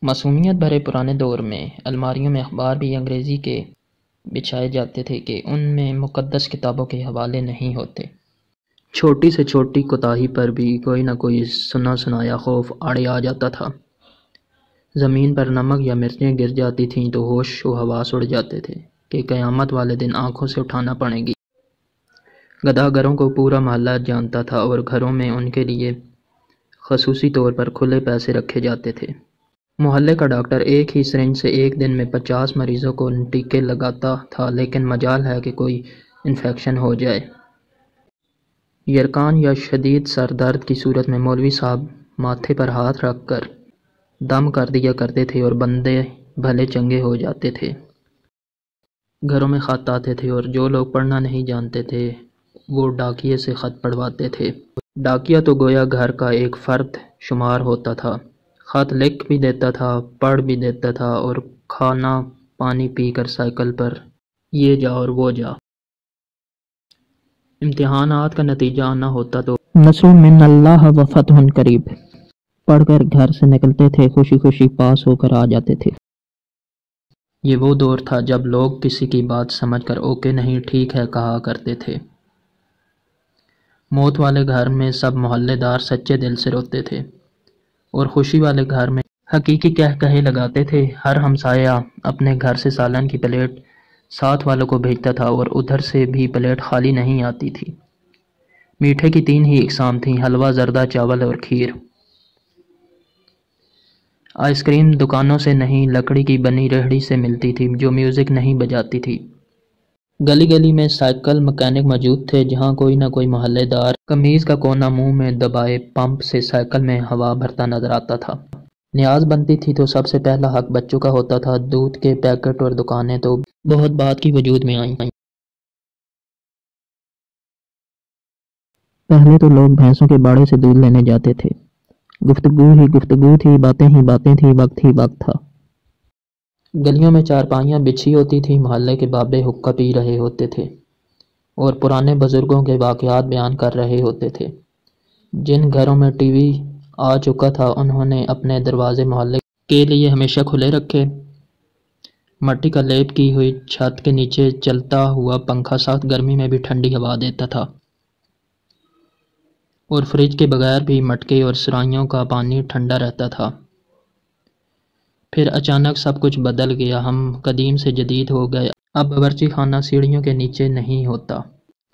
معصومیت بھرے پرانے دور میں الماریوں میں اخبار بھی انگریزی کے بچھائے جاتے تھے کہ ان میں مقدس کتابوں کے حوالے نہیں ہوتے۔ چھوٹی سے چھوٹی کوتاہی پر بھی کوئی نہ کوئی سنا سنایا خوف آڑے آ جاتا تھا۔ زمین پر نمک یا مرچیں گر جاتی تھیں تو ہوش و حواس اڑ جاتے تھے کہ قیامت والے دن آنکھوں سے اٹھانا پڑے گی۔ گداگروں کو پورا محلہ جانتا تھا اور گھروں میں ان کے لیے خصوصی طور پر کھلے پیسے رکھے جاتے تھے۔ محلے کا ڈاکٹر ایک ہی سرنج سے ایک دن میں 50 مریضوں کو ٹیکے لگاتا تھا، لیکن مجال ہے کہ کوئی انفیکشن ہو جائے۔ یرکان یا شدید سر درد کی صورت میں مولوی صاحب ماتھے پر ہاتھ رکھ کر دم کر دیا کرتے تھے اور بندے بھلے چنگے ہو جاتے تھے۔ گھروں میں خط آتے تھے اور جو لوگ پڑھنا نہیں جانتے تھے وہ ڈاکیے سے خط پڑھواتے تھے۔ ڈاکیا تو گویا گھر کا ایک فرد شمار ہوتا تھا، خط لکھ بھی دیتا تھا، پڑھ بھی دیتا تھا اور کھانا پانی پی کر سائیکل پر یہ جا اور وہ جا۔ امتحانات کا نتیجہ آنا ہوتا تو نصر من اللہ و فتح قریب پڑھ کر گھر سے نکلتے تھے، خوشی خوشی پاس ہو کر آ جاتے تھے۔ یہ وہ دور تھا جب لوگ کسی کی بات سمجھ کر اوکے نہیں ٹھیک ہے کہا کرتے تھے۔ موت والے گھر میں سب محلے دار سچے دل سے روتے تھے اور خوشی والے گھر میں حقیقی کہے لگاتے تھے۔ ہر ہمسایہ اپنے گھر سے سالن کی پلیٹ ساتھ والوں کو بھیجتا تھا اور ادھر سے بھی پلیٹ خالی نہیں آتی تھی۔ میٹھے کی 3 ہی اقسام تھیں، حلوہ، زردہ، چاول اور کھیر۔ آئس کریم دکانوں سے نہیں، لکڑی کی بنی ریہڑی سے ملتی تھی جو میوزک نہیں بجاتی تھی۔ گلی گلی میں سائیکل مکینک موجود تھے، جہاں کوئی نہ کوئی محلے دار قمیض کا کونا منہ میں دبائے پمپ سے سائیکل میں ہوا بھرتا نظر آتا تھا۔ نیاز بنتی تھی تو سب سے پہلا حق بچوں کا ہوتا تھا۔ دودھ کے پیکٹ اور دکانیں تو بہت بعد کی وجود میں آئیں۔ پہلے تو لوگ بھینسوں کے باڑے سے دودھ لینے جاتے تھے، گفتگو ہی گفتگو تھی، باتیں ہی باتیں تھی، وقت ہی وقت تھا۔ گلیوں میں چارپائیاں بچھی ہوتی تھیں، محلے کے بابے حقہ پی رہے ہوتے تھے اور پرانے بزرگوں کے واقعات بیان کر رہے ہوتے تھے۔ جن گھروں میں ٹی وی آ چکا تھا انہوں نے اپنے دروازے محلے کے لیے ہمیشہ کھلے رکھے۔ مٹی کا لیپ کی ہوئی چھت کے نیچے چلتا ہوا پنکھا سخت گرمی میں بھی ٹھنڈی ہوا دیتا تھا اور فریج کے بغیر بھی مٹکے اور سرائیوں کا پانی ٹھنڈا رہتا تھا۔ پھر اچانک سب کچھ بدل گیا، ہم قدیم سے جدید ہو گئے۔ اب باورچی خانہ سیڑھیوں کے نیچے نہیں ہوتا،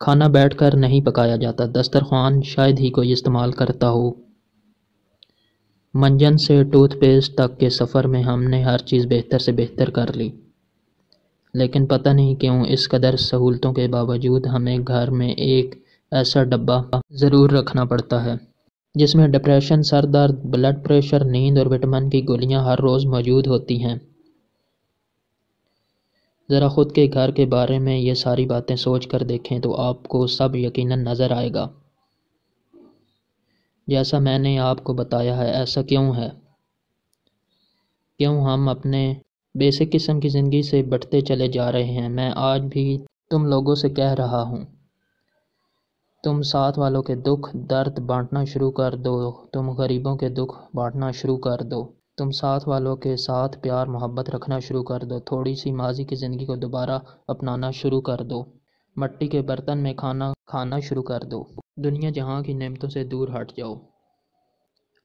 کھانا بیٹھ کر نہیں پکایا جاتا، دسترخوان شاید ہی کوئی استعمال کرتا ہو۔ منجن سے ٹوتھ پیسٹ تک کے سفر میں ہم نے ہر چیز بہتر سے بہتر کر لی، لیکن پتہ نہیں کیوں اس قدر سہولتوں کے باوجود ہمیں گھر میں ایک ایسا ڈبہ ضرور رکھنا پڑتا ہے جس میں ڈپریشن، سر درد، بلڈ پریشر، نیند اور وٹامن کی گولیاں ہر روز موجود ہوتی ہیں۔ ذرا خود کے گھر کے بارے میں یہ ساری باتیں سوچ کر دیکھیں تو آپ کو سب یقیناً نظر آئے گا۔ جیسا میں نے آپ کو بتایا ہے، ایسا کیوں ہے؟ کیوں ہم اپنے بیسک قسم کی زندگی سے بٹتے چلے جا رہے ہیں؟ میں آج بھی تم لوگوں سے کہہ رہا ہوں، تم ساتھ والوں کے دکھ درد بانٹنا شروع کر دو، تم غریبوں کے دکھ بانٹنا شروع کر دو، تم ساتھ والوں کے ساتھ پیار محبت رکھنا شروع کر دو، تھوڑی سی ماضی کی زندگی کو دوبارہ اپنانا شروع کر دو، مٹی کے برتن میں کھانا کھانا شروع کر دو، دنیا جہاں کی نعمتوں سے دور ہٹ جاؤ۔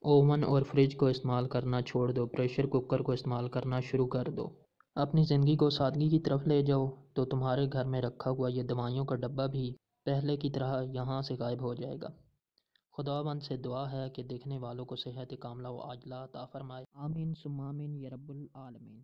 اوون اور فریج کو استعمال کرنا چھوڑ دو، پریشر کوکر کو استعمال کرنا شروع کر دو۔ اپنی زندگی کو سادگی کی طرف لے جاؤ تو تمہارے گھر میں رکھا ہوا یہ دوائیوں کا ڈبہ بھی پہلے کی طرح یہاں سے غائب ہو جائے گا۔ خداوند سے دعا ہے کہ دیکھنے والوں کو صحت کاملہ و عاجلہ عطا فرمائے۔ آمین ثم آمین یا رب العالمین۔